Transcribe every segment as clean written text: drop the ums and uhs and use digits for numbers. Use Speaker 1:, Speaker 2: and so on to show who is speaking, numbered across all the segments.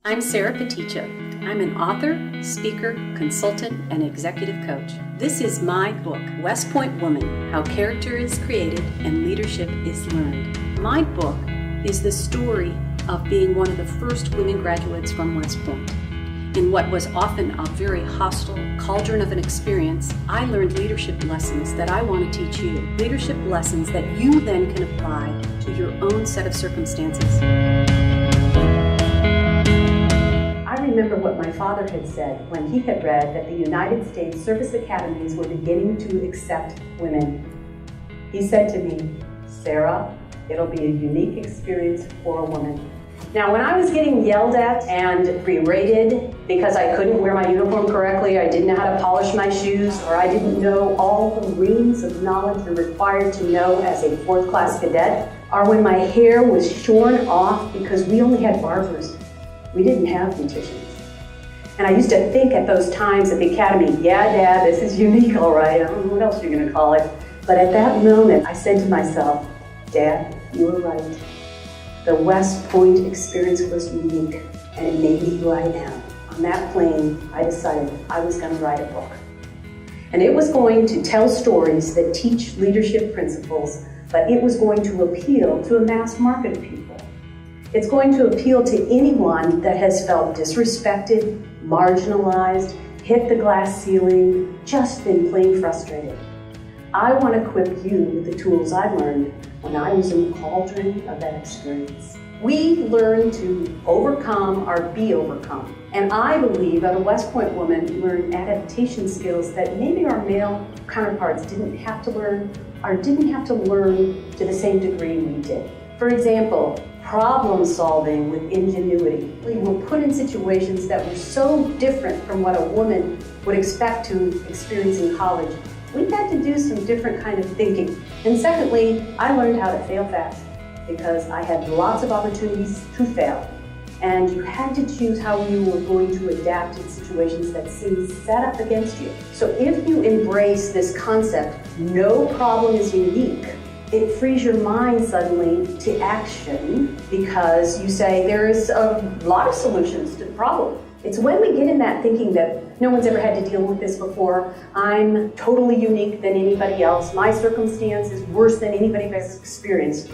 Speaker 1: I'm Sarah Peticha. I'm an author, speaker, consultant, and executive coach. This is my book, West Point Woman: How Character is Created and Leadership is Learned. My book is the story of being one of the first women graduates from West Point. In what was often a very hostile cauldron of an experience, I learned leadership lessons that I want to teach you. Leadership lessons that you then can apply to your own set of circumstances. I remember what my father had said when he had read that the United States service academies were beginning to accept women. He said to me, "Sarah, it'll be a unique experience for a woman." Now, when I was getting yelled at and berated because I couldn't wear my uniform correctly, I didn't know how to polish my shoes, or I didn't know all the reams of knowledge you're required to know as a fourth-class cadet, or when my hair was shorn off because we only had barbers, we didn't have beauticians. And I used to think at those times at the academy, yeah, Dad, this is unique, all right. I don't know what else you're going to call it. But at that moment, I said to myself, Dad, you were right. The West Point experience was unique, and it made me who I am. On that plane, I decided I was going to write a book. And it was going to tell stories that teach leadership principles, but it was going to appeal to a mass market of people. It's going to appeal to anyone that has felt disrespected, marginalized, hit the glass ceiling, just been plain frustrated. I want to equip you with the tools I learned when I was in the cauldron of that experience. We learn to overcome or be overcome. And I believe that a West Point woman learned adaptation skills that maybe our male counterparts didn't have to learn, or didn't have to learn to the same degree we did. For example, problem solving with ingenuity. We were put in situations that were so different from what a woman would expect to experience in college. We had to do some different kind of thinking. And secondly, I learned how to fail fast because I had lots of opportunities to fail. And you had to choose how you were going to adapt in situations that seemed set up against you. So if you embrace this concept, no problem is unique, it frees your mind suddenly to action because you say there is a lot of solutions to the problem. It's when we get in that thinking that no one's ever had to deal with this before, I'm totally unique than anybody else, my circumstance is worse than anybody has experienced.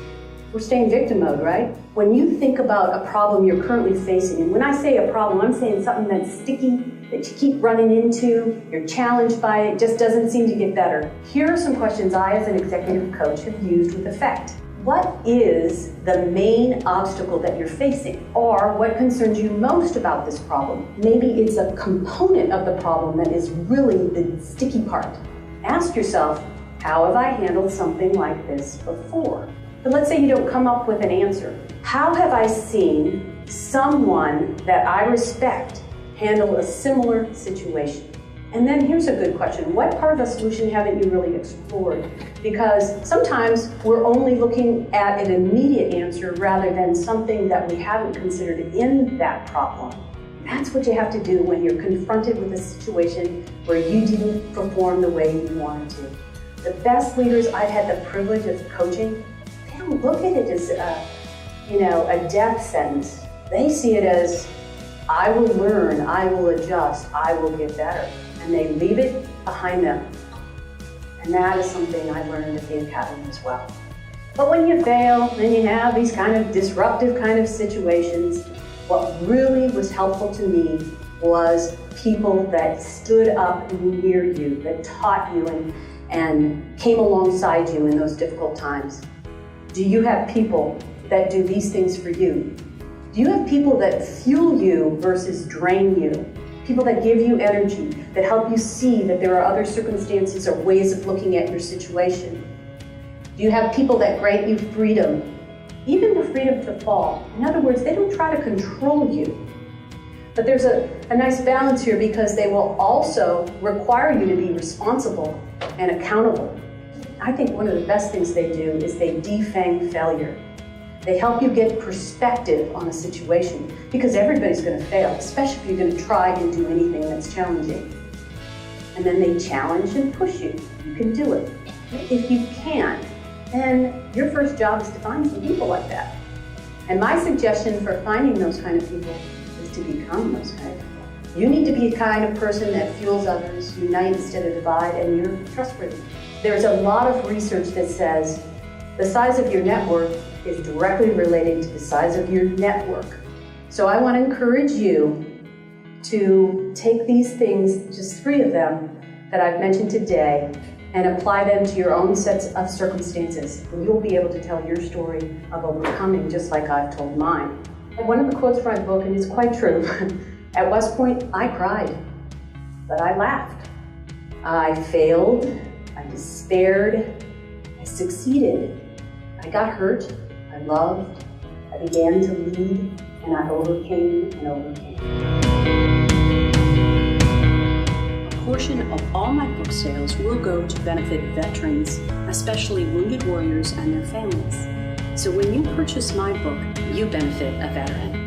Speaker 1: We're staying victim mode, right? When you think about a problem you're currently facing, and when I say a problem, I'm saying something that's sticky, that you keep running into, you're challenged by it, just doesn't seem to get better. Here are some questions I, as an executive coach, have used with effect. What is the main obstacle that you're facing? Or what concerns you most about this problem? Maybe it's a component of the problem that is really the sticky part. Ask yourself, how have I handled something like this before? But let's say you don't come up with an answer. How have I seen someone that I respect handle a similar situation? And then here's a good question. What part of the solution haven't you really explored? Because sometimes we're only looking at an immediate answer rather than something that we haven't considered in that problem. That's what you have to do when you're confronted with a situation where you didn't perform the way you wanted to. The best leaders I've had the privilege of coaching, they don't look at it as a death sentence. They see it as, I will learn, I will adjust, I will get better. And they leave it behind them. And that is something I learned at the academy as well. But when you fail and you have these kind of disruptive kind of situations, what really was helpful to me was people that stood up near you, that taught you and came alongside you in those difficult times. Do you have people that do these things for you? Do you have people that fuel you versus drain you? People that give you energy, that help you see that there are other circumstances or ways of looking at your situation? Do you have people that grant you freedom, even the freedom to fall? In other words, they don't try to control you. But there's a nice balance here because they will also require you to be responsible and accountable. I think one of the best things they do is they defang failure. They help you get perspective on a situation because everybody's going to fail, especially if you're going to try and do anything that's challenging. And then they challenge and push you. You can do it. If you can't, then your first job is to find some people like that. And my suggestion for finding those kind of people is to become those kind of people. You need to be a kind of person that fuels others, unite instead of divide, and you're trustworthy. There's a lot of research that says the size of your net worth is directly related to the size of your network. So I want to encourage you to take these things, just 3 of them that I've mentioned today, and apply them to your own sets of circumstances. And you'll be able to tell your story of overcoming just like I've told mine. And one of the quotes from my book, and it's quite true, at West Point, I cried, but I laughed. I failed, I despaired, I succeeded. I got hurt, I loved, I began to lead, and I overcame and overcame. A portion of all my book sales will go to benefit veterans, especially wounded warriors and their families. So when you purchase my book, you benefit a veteran.